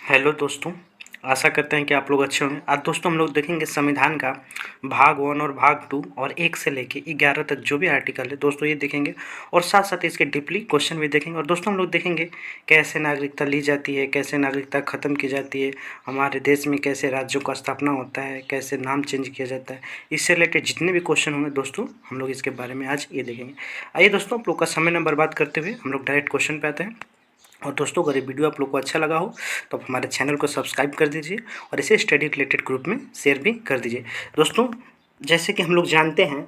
Hello दोस्तों। आशा करते हैं कि आप लोग अच्छे होंगे। आज दोस्तों हम लोग देखेंगे संविधान का भाग 1 और भाग 2 और 1 से लेके 11 तक जो भी आर्टिकल है दोस्तों ये देखेंगे और साथ साथ इसके डीपली क्वेश्चन भी देखेंगे। और दोस्तों हम लोग देखेंगे कैसे नागरिकता ली जाती है, कैसे नागरिकता ख़त्म की जाती है, हमारे देश में कैसे राज्यों का स्थापना होता है, कैसे नाम चेंज किया जाता है। इससे रिलेटेड जितने भी क्वेश्चन होंगे दोस्तों हम लोग इसके बारे में आज ये देखेंगे। आइए दोस्तों, आप लोग का समय न बर्बाद करते हुए हम लोग डायरेक्ट क्वेश्चन पे आते हैं। और दोस्तों अगर ये वीडियो आप लोग को अच्छा लगा हो तो आप हमारे चैनल को सब्सक्राइब कर दीजिए और इसे स्टडी रिलेटेड ग्रुप में शेयर भी कर दीजिए। दोस्तों जैसे कि हम लोग जानते हैं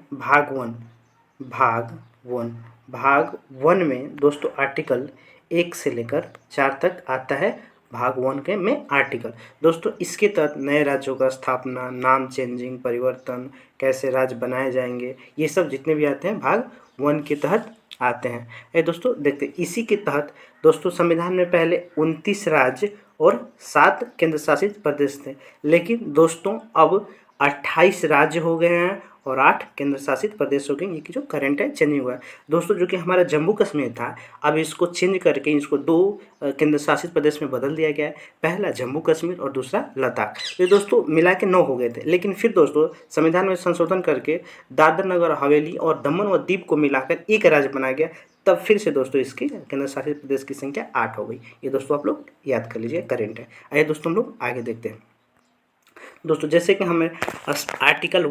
भाग वन में दोस्तों आर्टिकल 1 से लेकर 4 तक आता है। भाग 1 के में आर्टिकल दोस्तों इसके तहत नए राज्यों का स्थापना, नाम चेंजिंग, परिवर्तन, कैसे राज्य बनाए जाएंगे, ये सब जितने भी आते हैं भाग 1 के तहत आते हैं। ये दोस्तों देखते इसी के तहत दोस्तों संविधान में पहले 29 राज्य और 7 केंद्र शासित प्रदेश थे, लेकिन दोस्तों अब 28 राज्य हो गए हैं और 8 केंद्र शासित प्रदेश हो गए। ये कि जो करंट है चेंजिंग हुआ है दोस्तों, जो कि हमारा जम्मू कश्मीर था अब इसको चेंज करके इसको 2 केंद्र शासित प्रदेश में बदल दिया गया है। पहला जम्मू कश्मीर और दूसरा लद्दाख। ये दोस्तों मिला के 9 हो गए थे, लेकिन फिर दोस्तों संविधान में संशोधन करके दादर नगर हवेली और दमन व दीप को मिलाकर एक राज्य बनाया गया। तब फिर से दोस्तों इसकी केंद्र शासित प्रदेश की संख्या 8 हो गई। ये दोस्तों आप लोग याद कर लीजिए, करेंट है। आइए दोस्तों हम लोग आगे देखते हैं। दोस्तों जैसे कि हमें आर्टिकल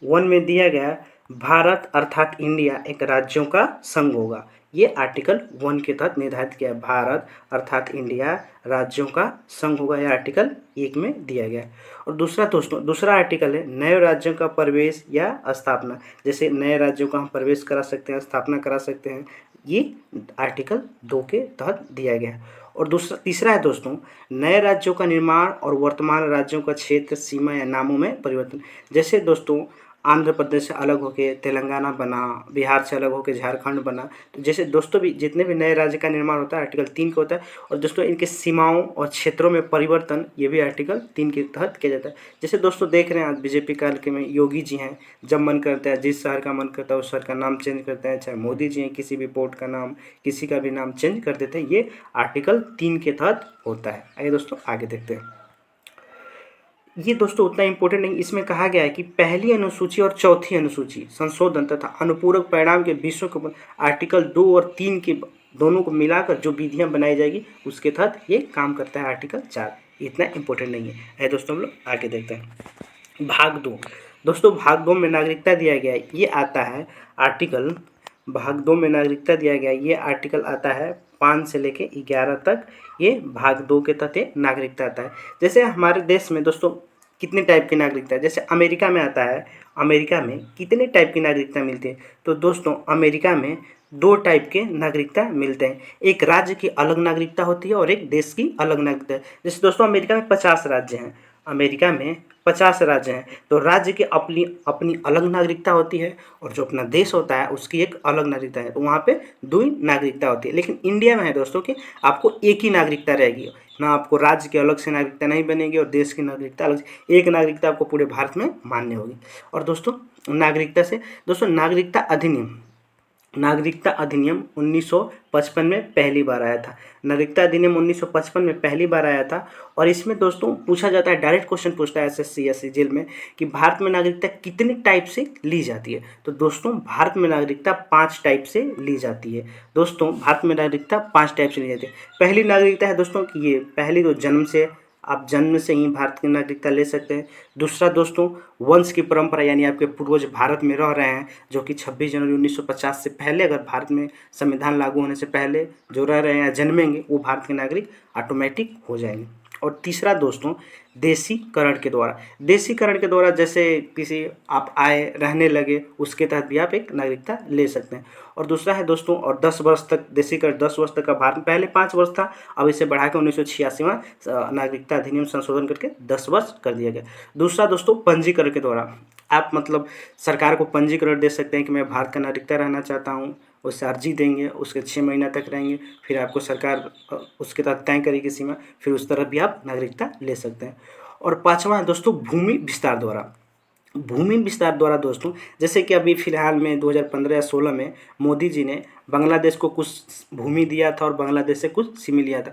1 में दिया गया भारत अर्थात इंडिया एक राज्यों का संघ होगा। ये आर्टिकल 1 के तहत निर्धारित किया है। भारत अर्थात इंडिया राज्यों का संघ होगा, यह आर्टिकल 1 में दिया गया है। और दूसरा आर्टिकल है नए राज्यों का प्रवेश या स्थापना। जैसे नए राज्यों का हम प्रवेश करा सकते हैं, स्थापना करा सकते हैं, ये आर्टिकल 2 के तहत दिया गया है। और तीसरा है दोस्तों नए राज्यों का निर्माण और वर्तमान राज्यों का क्षेत्र, सीमा या नामों में परिवर्तन। जैसे दोस्तों आंध्र प्रदेश से अलग होकर तेलंगाना बना, बिहार से अलग होकर झारखंड बना। तो जैसे दोस्तों भी जितने भी नए राज्य का निर्माण होता है आर्टिकल 3 का होता है। और दोस्तों इनके सीमाओं और क्षेत्रों में परिवर्तन, ये भी आर्टिकल 3 के तहत किया जाता है। जैसे दोस्तों देख रहे हैं आज बीजेपी काल के में योगी जी हैं, जब मन करता है जिस शहर का मन करता है उस शहर का नाम चेंज करते हैं। चाहे मोदी जी हैं, किसी भी पोर्ट का नाम, किसी का भी नाम चेंज कर देते हैं। ये आर्टिकल 3 के तहत होता है। आइए दोस्तों आगे देखते हैं। ये दोस्तों उतना इम्पोर्टेंट नहीं, इसमें कहा गया है कि पहली अनुसूची और चौथी अनुसूची संशोधन तथा अनुपूरक परिणाम के विषयों को आर्टिकल 2 और 3 के दोनों को मिलाकर जो विधियां बनाई जाएगी उसके तहत ये काम करता है आर्टिकल 4। इतना इम्पोर्टेंट नहीं है। दोस्तों हम लोग आगे देखते हैं। भाग 2 दोस्तों भाग 2 में नागरिकता दिया गया है। ये आता है आर्टिकल भाग 2 में नागरिकता दिया गया, ये आर्टिकल आता है 5 से लेके 11 तक। ये भाग 2 के तहत नागरिकता आता है। जैसे हमारे देश में दोस्तों कितने टाइप की नागरिकता है, जैसे अमेरिका में आता है, अमेरिका में कितने टाइप की नागरिकता मिलती है। तो दोस्तों अमेरिका में 2 टाइप के नागरिकता मिलते हैं। एक राज्य की अलग नागरिकता होती है और एक देश की अलग नागरिकता है। जैसे दोस्तों अमेरिका में 50 राज्य हैं, अमेरिका में 50 राज्य हैं, तो राज्य की अपनी अपनी अलग नागरिकता होती है और जो अपना देश होता है उसकी एक अलग नागरिकता है। तो वहाँ पे 2 ही नागरिकता होती है। लेकिन इंडिया में है दोस्तों कि आपको एक ही नागरिकता रहेगी, ना आपको राज्य की अलग से नागरिकता नहीं बनेगी और देश की नागरिकता अलग से, एक नागरिकता आपको पूरे भारत में मान्य होगी। और दोस्तों नागरिकता अधिनियम 1955 में पहली बार आया था। नागरिकता अधिनियम 1955 में पहली बार आया था। और इसमें दोस्तों पूछा जाता है, डायरेक्ट क्वेश्चन पूछता है एसएससी एससी जेल में कि भारत में नागरिकता कितने टाइप से ली जाती है। तो दोस्तों भारत में नागरिकता 5 टाइप से ली जाती है। दोस्तों भारत में नागरिकता 5 टाइप से ली जाती है। पहली नागरिकता है दोस्तों कि ये पहली तो जन्म से, आप जन्म से ही भारत की नागरिकता ले सकते हैं। दूसरा दोस्तों वंश की परंपरा, यानी आपके पूर्वज भारत में रह रहे हैं, जो कि 26 जनवरी 1950 से पहले, अगर भारत में संविधान लागू होने से पहले जो रह रहे हैं जन्मेंगे, वो भारत के नागरिक ऑटोमेटिक हो जाएंगे। और तीसरा दोस्तों देशीकरण के द्वारा जैसे किसी आप आए रहने लगे, उसके तहत भी आप एक नागरिकता ले सकते हैं। और दूसरा है दोस्तों और 10 वर्ष तक देशीकरण, 10 वर्ष तक का भारत में पहले 5 वर्ष था, अब इसे बढ़ाकर 1986 में नागरिकता अधिनियम संशोधन करके 10 वर्ष कर दिया गया। दूसरा दोस्तों पंजीकरण के द्वारा आप मतलब सरकार को पंजीकरण दे सकते हैं कि मैं भारत का नागरिकता रहना चाहता हूँ, उससे अर्जी देंगे, उसके 6 महीना तक रहेंगे, फिर आपको सरकार उसके तहत तय करेगी सीमा, फिर उस तरफ भी आप नागरिकता ले सकते हैं। और पाँचवा है दोस्तों भूमि विस्तार द्वारा दोस्तों, जैसे कि अभी फिलहाल में 2015 या 16 में मोदी जी ने बांग्लादेश को कुछ भूमि दिया था और बांग्लादेश से कुछ सिमी लिया था,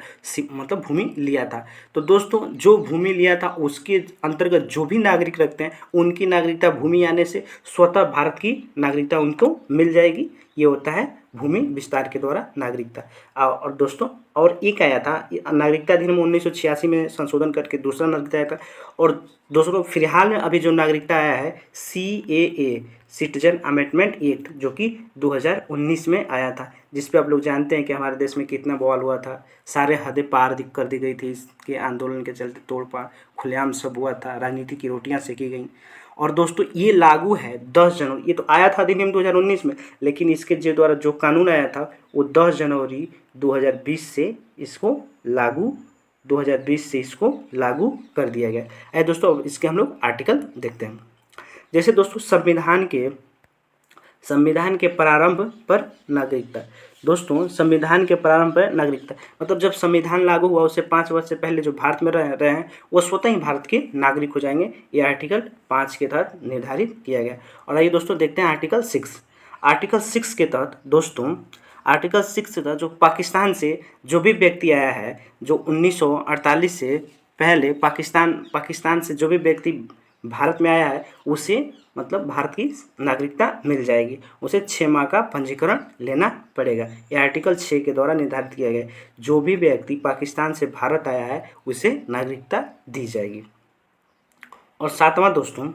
मतलब भूमि लिया था। तो दोस्तों जो भूमि लिया था उसके अंतर्गत जो भी नागरिक रखते हैं उनकी नागरिकता भूमि आने से स्वतः भारत की नागरिकता उनको मिल जाएगी। ये होता है भूमि विस्तार के द्वारा नागरिकता। और दोस्तों और एक आया था नागरिकता अधिनियम 1986 में संशोधन करके दूसरा नागरिकता आया था। और दोस्तों फिलहाल में अभी जो नागरिकता आया है CAA सिटीजन अमेंडमेंट एक्ट, जो कि 2019 में आया था, जिस पे आप लोग जानते हैं कि हमारे देश में कितना बवाल हुआ था, सारे हदें पार कर दी गई थी, इसके आंदोलन के चलते तोड़फोड़ खुलेआम सब हुआ था, राजनीति की रोटियां सेकी गई। और दोस्तों ये लागू है 10 जनवरी, ये तो आया था अधिनियम 2019 में, लेकिन इसके जो द्वारा जो कानून आया था वो 10 जनवरी 2020 से इसको लागू कर दिया गया है। दोस्तों अब इसके हम लोग आर्टिकल देखते हैं। जैसे दोस्तों संविधान के प्रारंभ पर नागरिकता। दोस्तों संविधान के प्रारंभ पर नागरिकता मतलब जब संविधान लागू हुआ उससे 5 वर्ष से पहले जो भारत में रहे हैं वो स्वतः ही भारत के नागरिक हो जाएंगे। ये आर्टिकल 5 के तहत निर्धारित किया गया। और आइए दोस्तों देखते हैं आर्टिकल 6। आर्टिकल 6 के तहत दोस्तों आर्टिकल 6 के तहत जो पाकिस्तान से जो भी व्यक्ति आया है, जो 1948 से पहले पाकिस्तान से जो भी व्यक्ति भारत में आया है उसे मतलब भारत की नागरिकता मिल जाएगी। उसे 6 माह का पंजीकरण लेना पड़ेगा। यह आर्टिकल 6 के द्वारा निर्धारित किया गया है। जो भी व्यक्ति पाकिस्तान से भारत आया है उसे नागरिकता दी जाएगी। और 7वां दोस्तों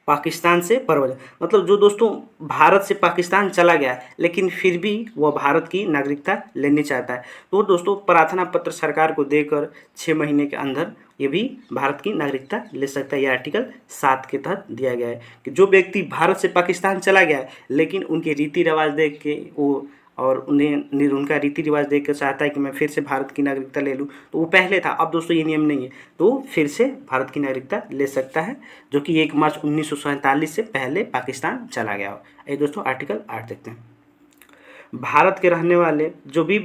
पाकिस्तान से परवजा मतलब जो दोस्तों भारत से पाकिस्तान चला गया लेकिन फिर भी वह भारत की नागरिकता लेनी चाहता है, तो दोस्तों प्रार्थना पत्र सरकार को देकर 6 महीने के अंदर ये भी भारत की नागरिकता ले सकता है। ये आर्टिकल 7 के तहत दिया गया है कि जो व्यक्ति भारत से पाकिस्तान चला गया है लेकिन उनके रीति रिवाज देख के वो और उनका रीति रिवाज देख कर चाहता है कि मैं फिर से भारत की नागरिकता ले लूँ, तो वो पहले था, अब दोस्तों ये नियम नहीं है, तो फिर से भारत की नागरिकता ले सकता है, जो कि 1 मार्च 1947 से पहले पाकिस्तान चला गया हो। ये दोस्तों आर्टिकल 8 देखते हैं। भारत के रहने वाले जो भी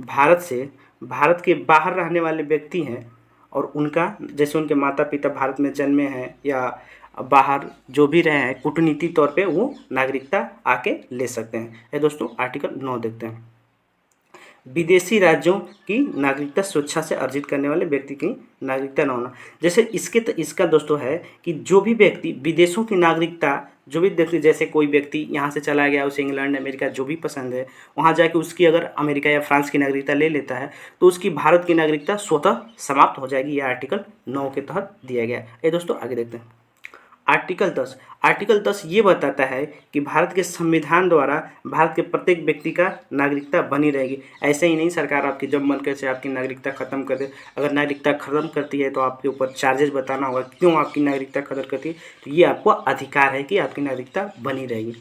भारत के बाहर रहने वाले व्यक्ति हैं और उनका जैसे उनके माता पिता भारत में जन्मे हैं या बाहर जो भी रहे हैं कूटनीतिक तौर पे वो नागरिकता आके ले सकते हैं। ये दोस्तों आर्टिकल 9 देखते हैं। विदेशी राज्यों की नागरिकता स्वेच्छा से अर्जित करने वाले व्यक्ति की नागरिकता न होना। जैसे इसका दोस्तों है कि जो भी व्यक्ति विदेशों की नागरिकता जो भी व्यक्ति जैसे कोई व्यक्ति यहाँ से चला गया, उसे इंग्लैंड अमेरिका जो भी पसंद है, वहाँ जाके उसकी अगर अमेरिका या फ्रांस की नागरिकता ले लेता है तो उसकी भारत की नागरिकता स्वतः समाप्त हो जाएगी। यह आर्टिकल 9 के तहत दिया गया है। ये दोस्तों आगे देखते हैं। आर्टिकल 10 ये बताता है कि भारत के संविधान द्वारा भारत के प्रत्येक व्यक्ति का नागरिकता बनी रहेगी। ऐसे ही नहीं सरकार आपकी जब मन करे आपकी नागरिकता खत्म कर दे। अगर नागरिकता खत्म करती है तो आपके ऊपर चार्जेस बताना होगा क्यों आपकी नागरिकता खत्म करती है, तो ये आपको अधिकार है कि आपकी नागरिकता बनी रहेगी।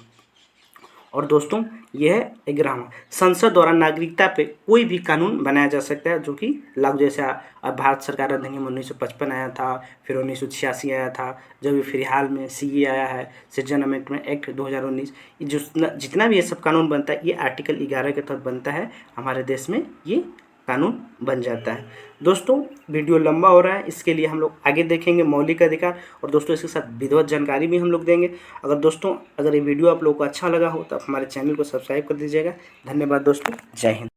और दोस्तों यह 11वां संसद द्वारा नागरिकता पे कोई भी कानून बनाया जा सकता है जो कि लागू, जैसे भारत सरकार अधिनियम 1955 आया था, फिर 1986 आया था, जब फिलहाल में CA आया है सिटीजन अमेंडमेंट एक्ट 2019। जितना भी ये सब कानून बनता है ये आर्टिकल 11 के तहत बनता है। हमारे देश में ये कानून बन जाता है। दोस्तों वीडियो लंबा हो रहा है, इसके लिए हम लोग आगे देखेंगे मौलिक अधिकार, और दोस्तों इसके साथ विधिवत जानकारी भी हम लोग देंगे। अगर ये वीडियो आप लोगों को अच्छा लगा हो तो आप हमारे चैनल को सब्सक्राइब कर दीजिएगा। धन्यवाद दोस्तों, जय हिंद।